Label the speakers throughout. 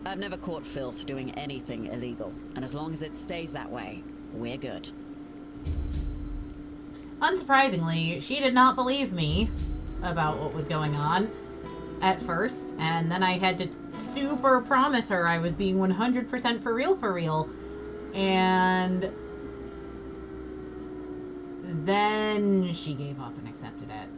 Speaker 1: I've never caught filth doing anything illegal, and as long as it stays that way, we're good.
Speaker 2: Unsurprisingly, she did not believe me about what was going on at first, and then I had to super promise her I was being 100% for real, and then she gave up and accepted it.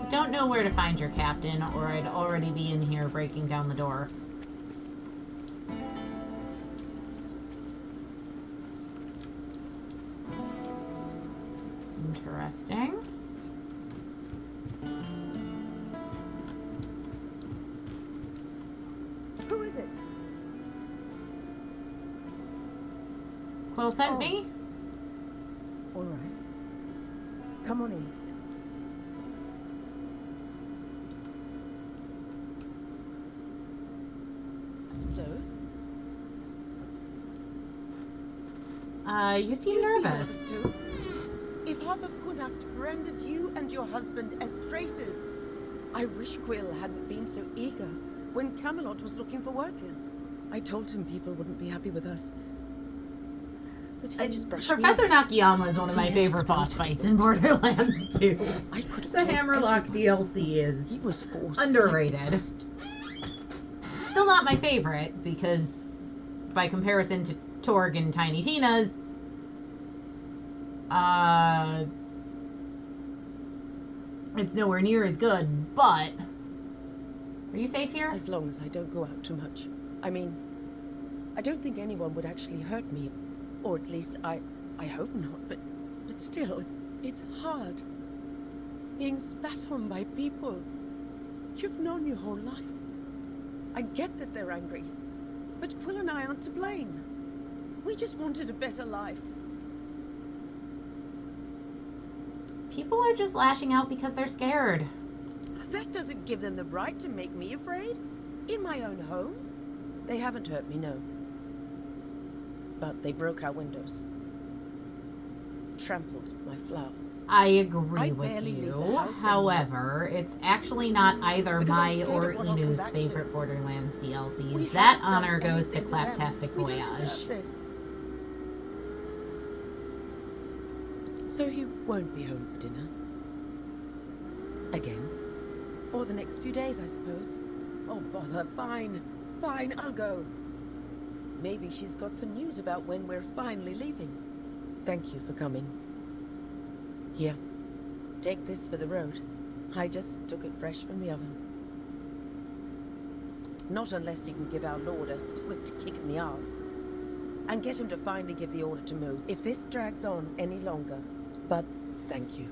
Speaker 2: Don't know where to find your captain, or I'd already be in here breaking down the door. Interesting.
Speaker 3: Who is it?
Speaker 2: Quill sent me?
Speaker 3: All right. Come on in. So?
Speaker 2: You seem nervous.
Speaker 4: If half of Connacht branded you and your husband as traitors, I wish Quill hadn't been so eager when Camelot was looking for workers. I told him people wouldn't be happy with us. But he just brushed
Speaker 2: Professor
Speaker 4: me off.
Speaker 2: Nakayama is one of my favorite boss fights in Borderlands 2.
Speaker 4: I could have
Speaker 2: The
Speaker 4: told
Speaker 2: Hammerlock
Speaker 4: everyone.
Speaker 2: DLC is
Speaker 4: He was forced.
Speaker 2: underrated. Still not my favorite, because by comparison to Torg and Tiny Tina's, it's nowhere near as good, but... Are you safe here?
Speaker 4: As long as I don't go out too much. I mean, I don't think anyone would actually hurt me. Or at least I hope not, but still, it's hard. Being spat on by people you've known your whole life. I get that they're angry, but Quill and I aren't to blame. We just wanted a better life.
Speaker 2: People are just lashing out because they're scared.
Speaker 4: That doesn't give them the right to make me afraid. In my own home. They haven't hurt me, no. But they broke our windows. Trampled my flowers.
Speaker 2: I agree
Speaker 4: I
Speaker 2: with
Speaker 4: barely leave the
Speaker 2: you.
Speaker 4: house
Speaker 2: However, it's actually not either
Speaker 4: Because I'm
Speaker 2: my
Speaker 4: scared
Speaker 2: or
Speaker 4: of what I'll come
Speaker 2: Inu's
Speaker 4: back
Speaker 2: favorite
Speaker 4: to.
Speaker 2: Borderlands
Speaker 4: We
Speaker 2: DLCs. That
Speaker 4: haven't done
Speaker 2: honor goes to
Speaker 4: anything them.
Speaker 2: Claptastic
Speaker 4: We don't
Speaker 2: Voyage.
Speaker 4: deserve this. So he won't be home for dinner? Again? Or the next few days, I suppose. Oh, bother. Fine. Fine, I'll go. Maybe she's got some news about when we're finally leaving. Thank you for coming. Here. Take this for the road. I just took it fresh from the oven. Not unless you can give our lord a swift kick in the arse. And get him to finally give the order to move, if this drags on any longer. But thank you.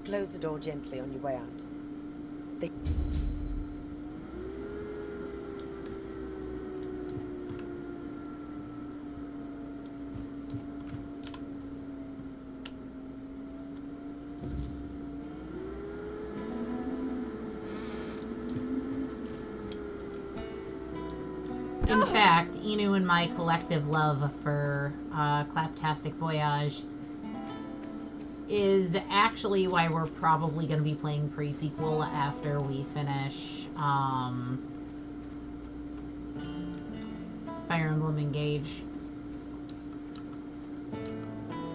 Speaker 4: Close the door gently on your way out.
Speaker 2: In fact, Inu and my collective love for Claptastic Voyage is actually why we're probably going to be playing pre-sequel after we finish Fire Emblem Engage.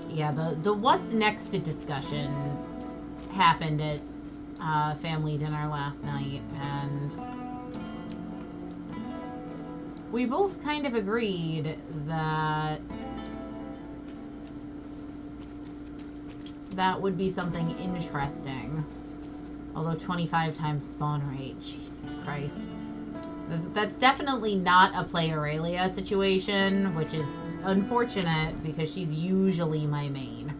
Speaker 2: Yeah, the what's next discussion happened at family dinner last night, and we both kind of agreed that that would be something interesting. Although 25 times spawn rate, Jesus Christ. That's definitely not a play Aurelia situation, which is unfortunate because she's usually my main.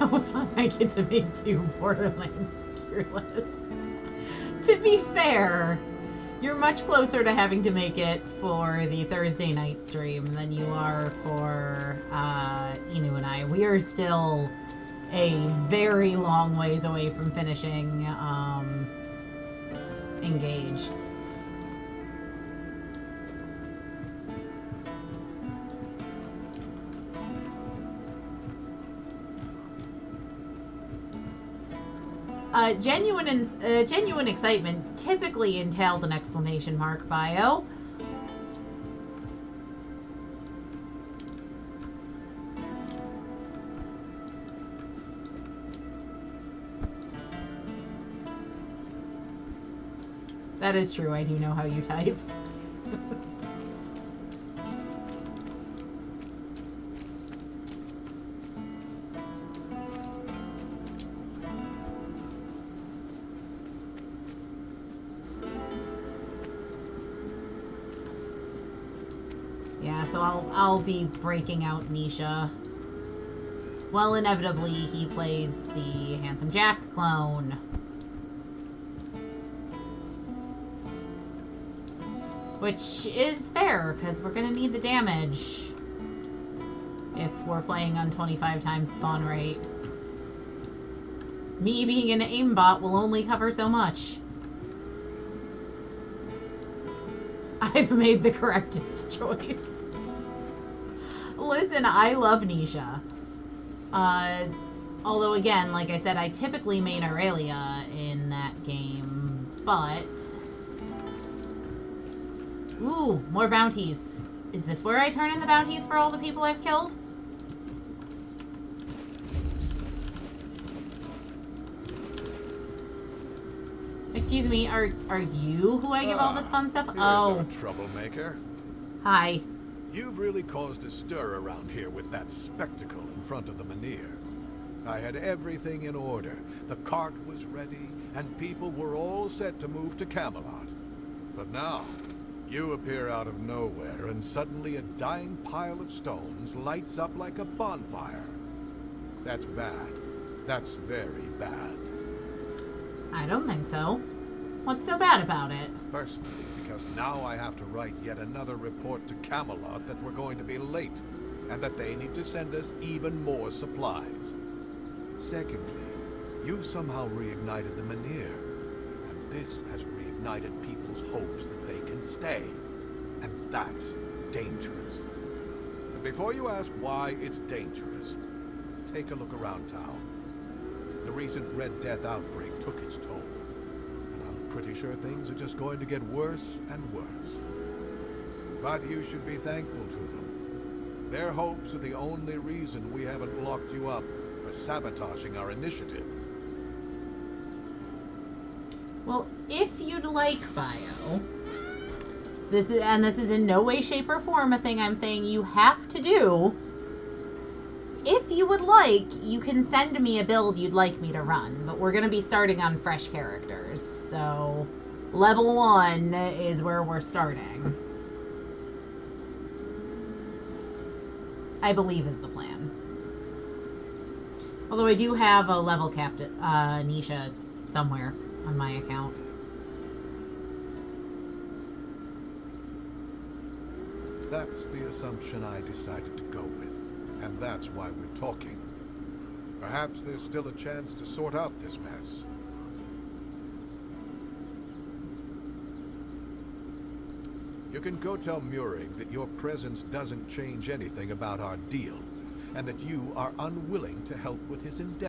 Speaker 2: How fun I get to make 2 Borderlands tier lists. To be fair, you're much closer to having to make it for the Thursday night stream than you are for Inu and I. We are still a very long ways away from finishing Engage. Genuine excitement typically entails an exclamation mark bio. That is true, I do know how you type. Yeah, so I'll be breaking out Nisha. Well, inevitably, he plays the Handsome Jack clone. Which is fair, because we're going to need the damage if we're playing on 25 times spawn rate. Me being an aimbot will only cover so much. I've made the correctest choice. Listen, I love Nisha. Although, again, like I said, I typically main Aurelia in that game, but... Ooh, more bounties. Is this where I turn in the bounties for all the people I've killed? Excuse me, are you who I give all this fun stuff? Oh.
Speaker 5: Here's our troublemaker.
Speaker 2: Hi.
Speaker 5: You've really caused a stir around here with that spectacle in front of the Menhir. I had everything in order. The cart was ready, and people were all set to move to Camelot. But now, you appear out of nowhere, and suddenly a dying pile of stones lights up like a bonfire. That's bad. That's very bad.
Speaker 2: I don't think so. What's so bad about it?
Speaker 5: Firstly, because now I have to write yet another report to Camelot that we're going to be late, and that they need to send us even more supplies. Secondly, you've somehow reignited the Menhir, and this has reignited people's hopes that they can stay. And that's dangerous. And before you ask why it's dangerous, take a look around town. The recent Red Death outbreak took its toll, and I'm pretty sure things are just going to get worse and worse. But you should be thankful to them. Their hopes are the only reason we haven't locked you up for sabotaging our initiative.
Speaker 2: Well, if you'd like, bio, this is in no way, shape, or form a thing I'm saying you have to do. If you would like, you can send me a build you'd like me to run, but we're going to be starting on fresh characters, so level 1 is where we're starting. I believe is the plan. Although I do have a level capped Nisha somewhere on my account.
Speaker 5: That's the assumption I decided to go with, and that's why we're talking. Perhaps there's still a chance to sort out this mess. You can go tell Murig that your presence doesn't change anything about our deal, and that you are unwilling to help with his endeavor.